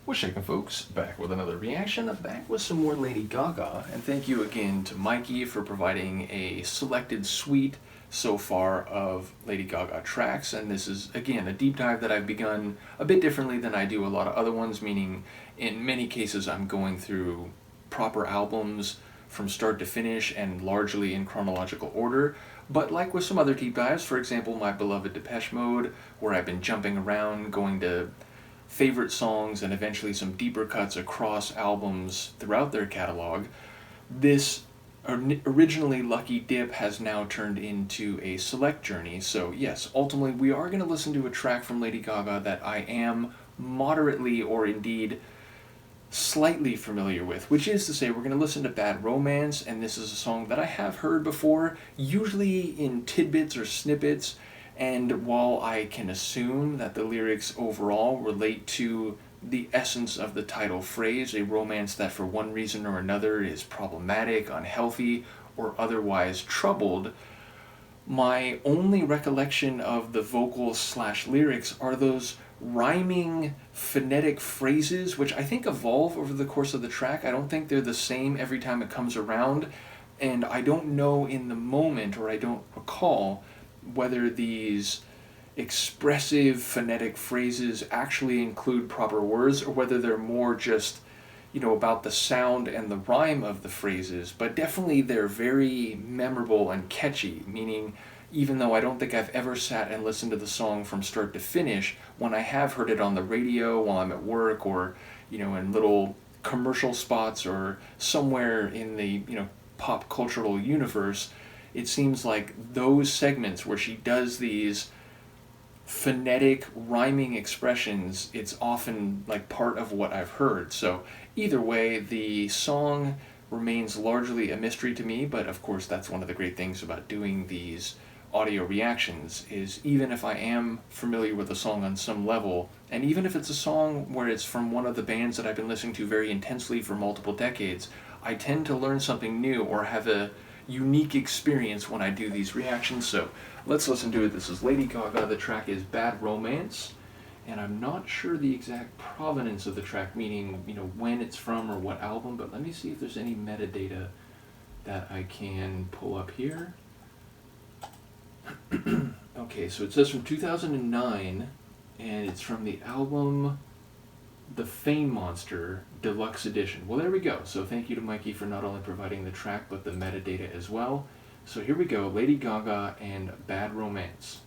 What's shaking, folks? Back with another reaction, back with some more Lady Gaga, and thank you again to Mikey for providing a selected suite so far of Lady Gaga tracks. And this is, again, a deep dive that I've begun a bit differently than I do a lot of other ones, meaning in many cases I'm going through proper albums from start to finish and largely in chronological order. But like with some other deep dives, for example, my beloved Depeche Mode, where I've been jumping around, going to favorite songs and eventually some deeper cuts across albums throughout their catalog, this originally Lucky Dip has now turned into a select journey. So yes, ultimately we are going to listen to a track from Lady Gaga that I am moderately or indeed slightly familiar with, which is to say we're going to listen to Bad Romance, and this is a song that I have heard before, usually in tidbits or snippets. And while I can assume that the lyrics overall relate to the essence of the title phrase, a romance that for one reason or another is problematic, unhealthy, or otherwise troubled, my only recollection of the vocals/lyrics are those rhyming phonetic phrases, which I think evolve over the course of the track. I don't think they're the same every time it comes around, and I don't know in the moment, or I don't recall, whether these expressive phonetic phrases actually include proper words or whether they're more just, about the sound and the rhyme of the phrases. But definitely they're very memorable and catchy, meaning even though I don't think I've ever sat and listened to the song from start to finish, when I have heard it on the radio while I'm at work or, in little commercial spots or somewhere in the, pop cultural universe, it seems like those segments where she does these phonetic rhyming expressions, it's often like part of what I've heard. So either way, the song remains largely a mystery to me, but of course that's one of the great things about doing these audio reactions, is even if I am familiar with a song on some level, and even if it's a song where it's from one of the bands that I've been listening to very intensely for multiple decades, I tend to learn something new or have a unique experience when I do these reactions. So let's listen to it. This is Lady Gaga. The track is Bad Romance, and I'm not sure the exact provenance of the track, meaning when it's from or what album, but let me see if there's any metadata that I can pull up here. Okay, so it says from 2009, and it's from the album The Fame Monster Deluxe Edition. Well, there we go. So thank you to Mikey for not only providing the track, but the metadata as well. So here we go, Lady Gaga and Bad Romance.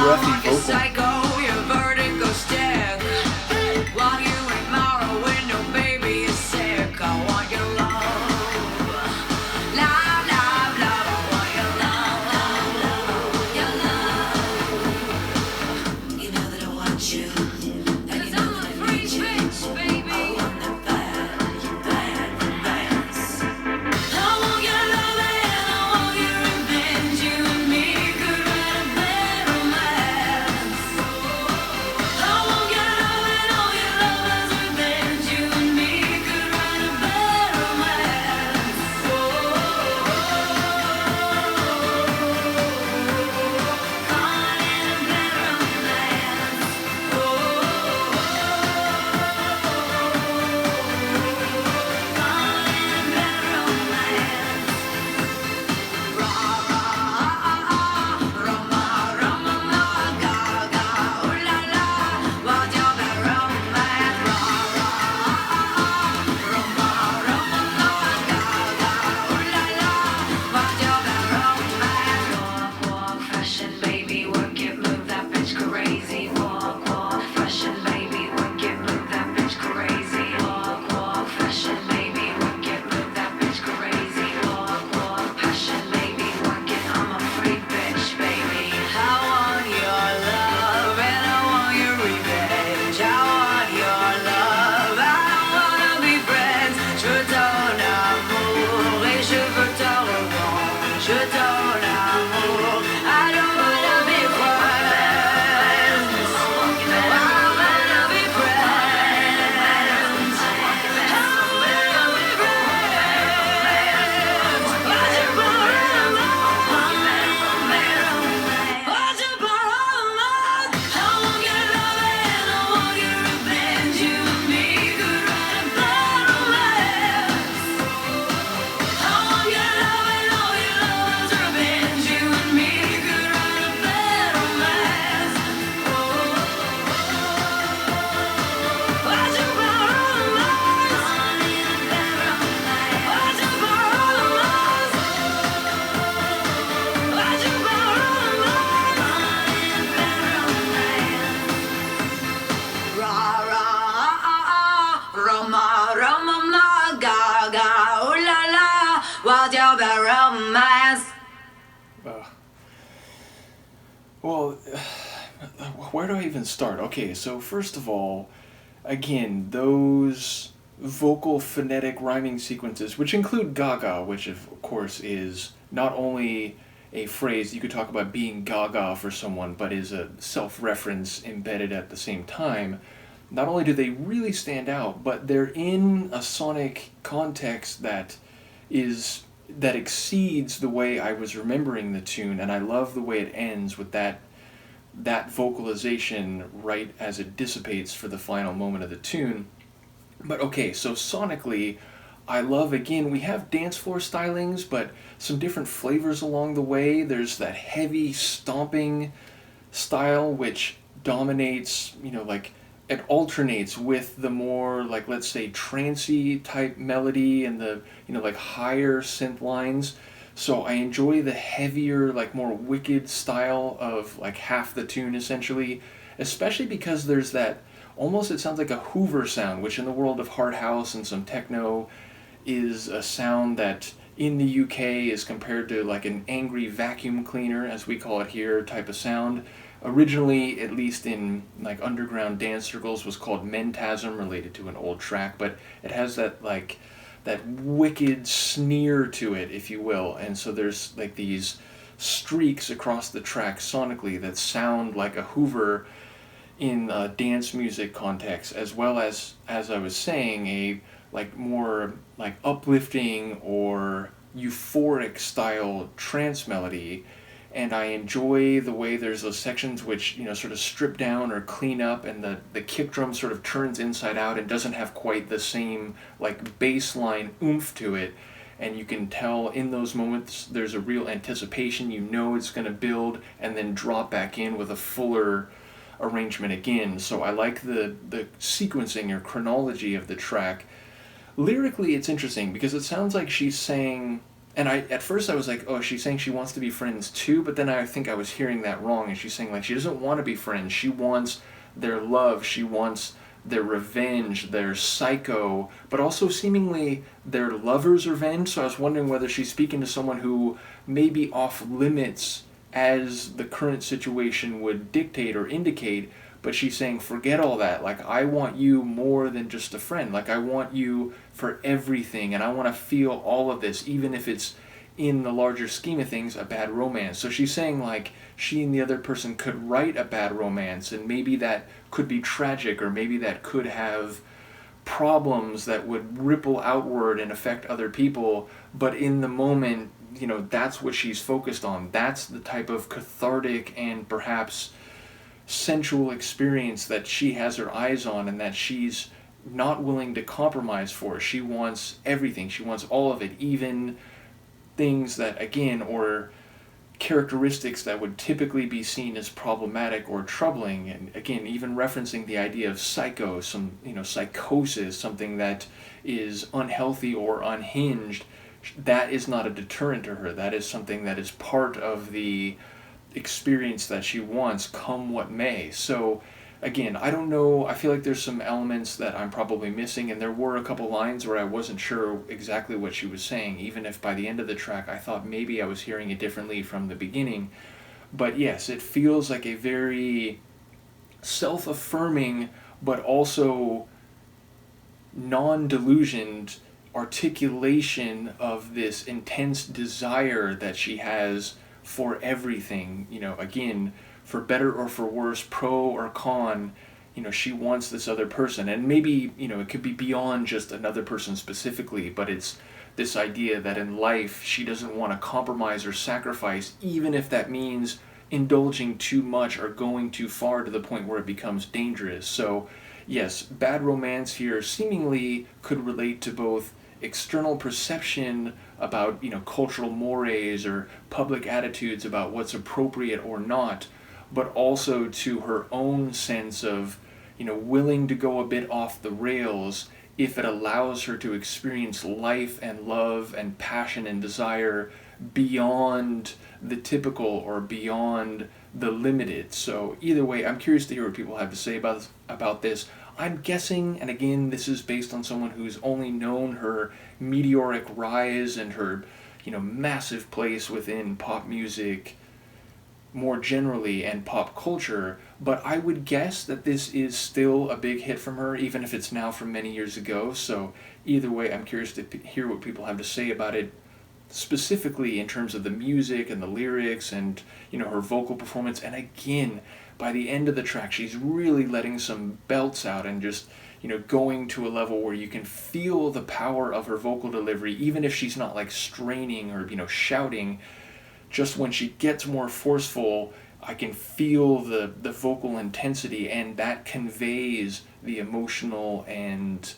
breathy vocal. Psycho, your vertigo stick. While you ignore a window, baby, is sick. I want your love. Love, love, love. I want your love, love, love. Your love. You know that I want you. And you know that I need you. Baby. I want that bad, bad, bad. I want your love and I want your revenge. You and me could write a bad romance. I want your love and all your lovers' revenge. You and me could write a bad romance. Caught in a bad romance. Caught in a bad romance. Rah rah, Roma, Roma, ma, Gaga, ooh la la, what's your bad romance? Rah rah, Roma, Roma, ma, Gaga, ooh la la, what's your bad romance? Walk, walk, fashion, baby, work it, move that bitch crazy. Walk, walk, fashion, baby, work it, move that bitch crazy. Walk, walk, fashion, baby, work it, move that bitch crazy. Walk, walk, passion, baby, work it. I'm a freak bitch, baby. I want your love and I want your revenge. I want your love. I don't wanna be friends. Je donne amour et je veux ton revanche. Je donne amour. I don't wanna be friends. I wanna be friends. I wanna be friends. What's your problem? What's your problem? I want your love and I want your revenge. You and me could write a bad romance. I want your love and all your lovers' revenge. You and me could write a bad romance. What's your problem? Caught in a bad romance. What's your problem? What's your problem? Caught in a bad romance. Rah rah, Roma, Roma, ma, Gaga, ooh la la, what's your bad romance? Well, where do I even start? Okay, so first of all, again, those vocal phonetic rhyming sequences, which include Gaga, which of course is not only a phrase you could talk about being Gaga for someone, but is a self-reference embedded at the same time. Not only do they really stand out, but they're in a sonic context that exceeds the way I was remembering the tune, and I love the way it ends with that vocalization right as it dissipates for the final moment of the tune. But okay, so sonically, I love, again, we have dance floor stylings, but some different flavors along the way. There's that heavy stomping style which dominates, like it alternates with the more, like, let's say trancey type melody and the like higher synth lines. So I enjoy the heavier, like more wicked style of like half the tune essentially, especially because there's that almost, it sounds like a Hoover sound, which in the world of hard house and some techno is a sound that in the UK is compared to like an angry vacuum cleaner, as we call it here, type of sound. Originally, at least in like underground dance circles, was called mentasm, related to an old track, but it has that like that wicked sneer to it, if you will, and so there's like these streaks across the track sonically that sound like a Hoover in a dance music context, as well as I was saying, a like more like uplifting or euphoric style trance melody. And I enjoy the way there's those sections which, sort of strip down or clean up, and the kick drum sort of turns inside out and doesn't have quite the same like bass line oomph to it. And you can tell in those moments there's a real anticipation, it's going to build and then drop back in with a fuller arrangement again. So I like the sequencing or chronology of the track. Lyrically, it's interesting because it sounds like she's saying And at first I was like, oh, she's saying she wants to be friends too, but then I think I was hearing that wrong, and she's saying like she doesn't want to be friends. She wants their love. She wants their revenge, their psycho, but also seemingly their lover's revenge. So I was wondering whether she's speaking to someone who may be off limits as the current situation would dictate or indicate, but she's saying, forget all that. Like, I want you more than just a friend. Like, I want you for everything, and I want to feel all of this, even if it's in the larger scheme of things, a bad romance. So she's saying, like, she and the other person could write a bad romance, and maybe that could be tragic, or maybe that could have problems that would ripple outward and affect other people, but in the moment, that's what she's focused on. That's the type of cathartic and perhaps sensual experience that she has her eyes on, and that she's not willing to compromise for. She wants everything. She wants all of it, even things that, again, or characteristics that would typically be seen as problematic or troubling. And again, even referencing the idea of psychosis, something that is unhealthy or unhinged, that is not a deterrent to her. That is something that is part of the experience that she wants, come what may. So again, I don't know, I feel like there's some elements that I'm probably missing, and there were a couple lines where I wasn't sure exactly what she was saying, even if by the end of the track I thought maybe I was hearing it differently from the beginning. But yes, it feels like a very self-affirming but also non-delusioned articulation of this intense desire that she has for everything. Again, for better or for worse, pro or con, she wants this other person. And maybe, it could be beyond just another person specifically, but it's this idea that in life she doesn't want to compromise or sacrifice, even if that means indulging too much or going too far to the point where it becomes dangerous. So yes, bad romance here seemingly could relate to both external perception about cultural mores or public attitudes about what's appropriate or not, but also to her own sense of willing to go a bit off the rails if it allows her to experience life and love and passion and desire beyond the typical or beyond the limited. So either way, I'm curious to hear what people have to say about this. I'm guessing, and again, this is based on someone who's only known her meteoric rise and her, massive place within pop music more generally and pop culture, but I would guess that this is still a big hit from her, even if it's now from many years ago. So either way, I'm curious to hear what people have to say about it, specifically in terms of the music and the lyrics and, her vocal performance. And again, by the end of the track, she's really letting some belts out and just, going to a level where you can feel the power of her vocal delivery, even if she's not like straining or, shouting. Just when she gets more forceful, I can feel the vocal intensity, and that conveys the emotional and,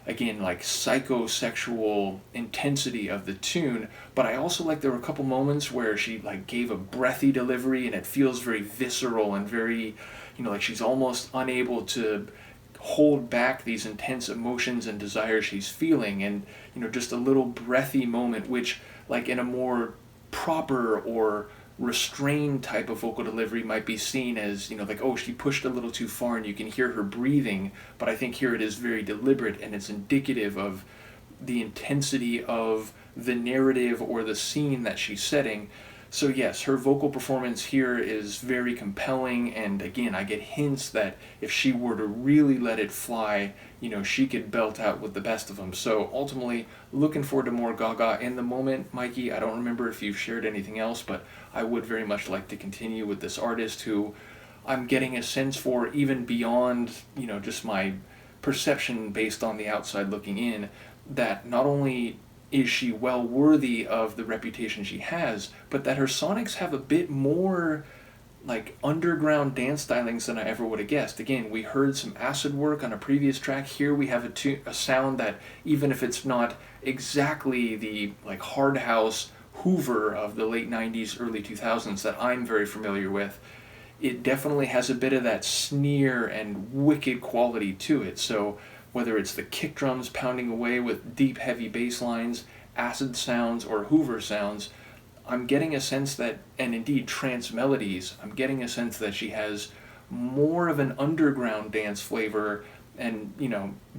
again, like psychosexual intensity of the tune. But I also like there were a couple moments where she like gave a breathy delivery, and it feels very visceral and very, like she's almost unable to hold back these intense emotions and desires she's feeling. And, just a little breathy moment, which like in a more proper or restrained type of vocal delivery might be seen as, like, oh, she pushed a little too far and you can hear her breathing. But I think here it is very deliberate, and it's indicative of the intensity of the narrative or the scene that she's setting. So yes, her vocal performance here is very compelling, and again, I get hints that if she were to really let it fly, she could belt out with the best of them. So ultimately, looking forward to more Gaga. In the moment, Mikey, I don't remember if you've shared anything else, but I would very much like to continue with this artist who I'm getting a sense for, even beyond, just my perception based on the outside looking in, that not only is she well worthy of the reputation she has, but that her sonics have a bit more like underground dance stylings than I ever would have guessed. Again, we heard some acid work on a previous track. Here we have a sound that, even if it's not exactly the like hard house Hoover of the late 90s, early 2000s that I'm very familiar with, it definitely has a bit of that sneer and wicked quality to it. So whether it's the kick drums pounding away with deep, heavy bass lines, acid sounds or Hoover sounds, I'm getting a sense that, and indeed trance melodies, I'm getting a sense that she has more of an underground dance flavor and,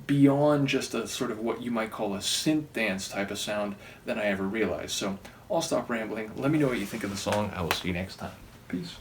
beyond just a sort of what you might call a synth dance type of sound than I ever realized. So I'll stop rambling. Let me know what you think of the song. I will see you next time. Peace.